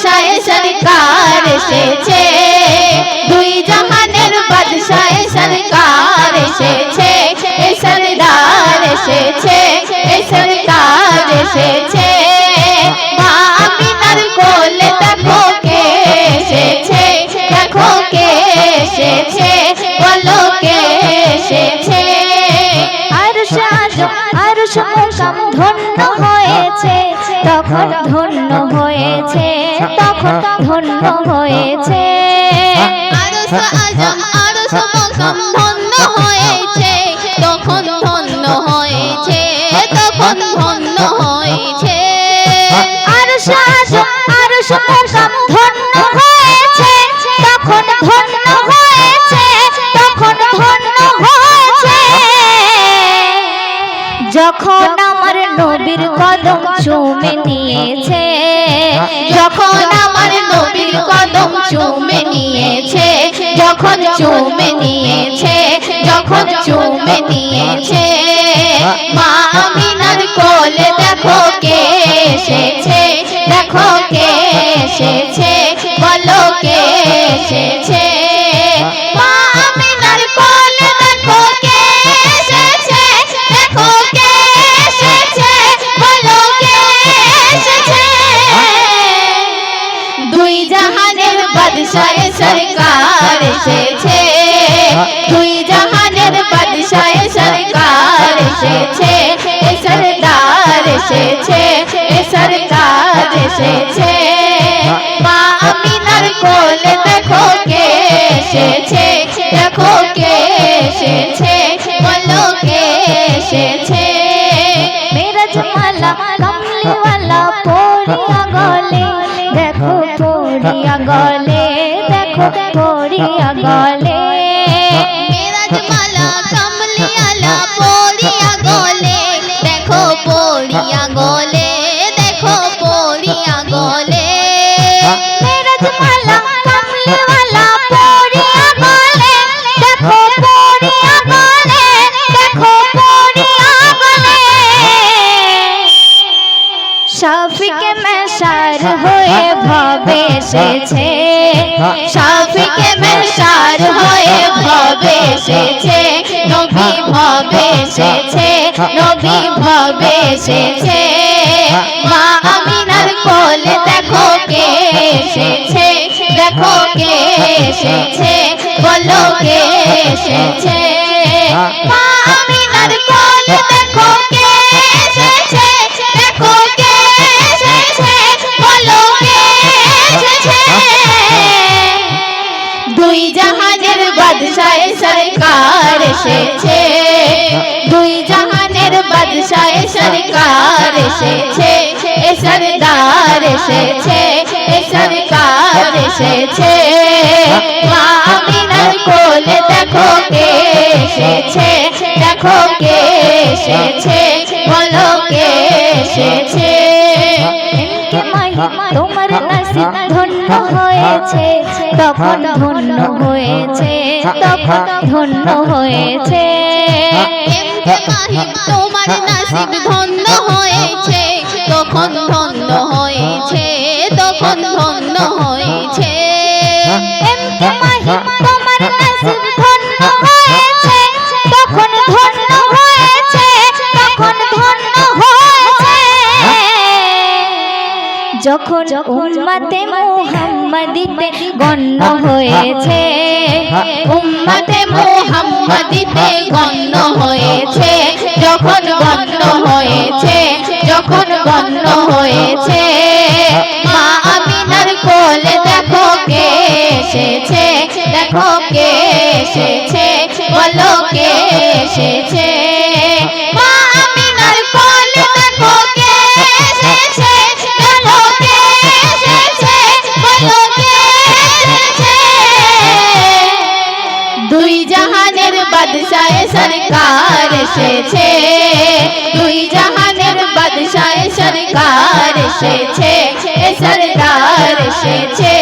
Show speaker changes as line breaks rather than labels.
বাদশাহ সরকার এসেছে, দুই জাহানের বাদশাহ সরকার এসেছে, এ সরদার এসেছে, এ সরকার এসেছে। মা আমিনার কোলে দেখো কে এসেছে, দেখো কে এসেছে, বলো কে এসেছে।
আরশ আযম আরশ মুকাম ধন্য হয়েছে, তখন ধন্য হয়েছে, তখন ধন্য হয়েছে।
আরশ আযম আরশ মুকাম ধন্য হয়েছে, তখন ধন্য হয়েছে, তখন ধন্য হয়েছে।
আরশ আযম আরশ মুকাম ধন্য হয়েছে, তখন ধন্য হয়েছে, তখন ধন্য হয়েছে। যখন আমার নবীর কদম চুমে নিয়েছে,
যখন আমার নবীর কদম চুমে নিয়েছে, যখন চুমে নিয়েছে, যখন চুমে নিয়েছে। মা আমিনার কোলে দেখো কে এসেছে, দেখো কে এসেছে, বলো কে এসেছে। মা আমিনার কোলে দেখো কে এসেছে, দেখো কে এসেছে, বলো কে এসেছে। দুই জাহানের বাদশাহ সরকার এসেছে, দুই জাহানের বাদশাহ সরকার এসেছে, এ সরদার এসেছে, এ সরকার এসেছে। মা আমিনার কোলে দেখো কে এসেছে, দেখো কে এসেছে, বলো কে এসেছে।
মেরাজ মালা কামলিওয়ালা পরিয়া গলে, দেখো পরিয়া গলে, দেখো পরিয়া গলে।
মেরাজ মালা কামলিওয়ালা পরিয়া গলে, দেখো পরিয়া গলে, দেখো পরিয়া গলে।
মেরাজ মালা কামলিওয়ালা পরিয়া গলে, দেখো পরিয়া গলে, দেখো পরিয়া গলে। শাফিকে মেশার হয়ে ভবে এসেছে,
শাফিকে মেশার হয়ে ভবে এসেছে, নবী ভবে এসেছে, নবী ভবে এসেছে। মা আমিনার কোলে দেখো কে এসেছে, দেখো কে এসেছে, বলো কে এসেছে। মা আমিনার কোলে দেখো কে এসেছে, দেখো কে এসেছে, বলো কে এসেছে। দুই জাহানের বাদশাহ সরকার এসেছে, দুই জাহানের বাদশাহ সরকার এসেছে, এ সরদার এসেছে, এ সরকার এসেছে। মা আমিনার কোলে দেখো কে এসেছে, দেখো কে এসেছে, বলো কে এসেছে।
তোমার নসিব ধন্য হয়েছে, তখন ধন্য হয়েছে, তখন ধন্য হয়েছে।
তোমার নসিব ধন্য হয়েছে, তখন ধন্য হয়েছে, তখন ধন্য হয়েছে।
তোমার নসিব ধন্য হয়েছে, তখন ধন্য হয়েছে, তখন ধন্য হয়েছে। যখন উম্মতে মুহাম্মাদিতে গণ্য হয়েছে,
উম্মতে মুহাম্মাদিতে গণ্য হয়েছে, যখন গণ্য হয়েছে, যখন গণ্য হয়েছে। মা আমিনার কোলে দেখো কে এসেছে, দেখো কে এসেছে, বলো কে এসেছে। মা আমিনার কোলে দেখো কে এসেছে, দেখো কে এসেছে, বলো কে এসেছে। দুই জাহানের বাদশাহ সরকার এসেছে, দুই জাহানের বাদশাহ সরকার এসেছে, এ সরদার এসেছে,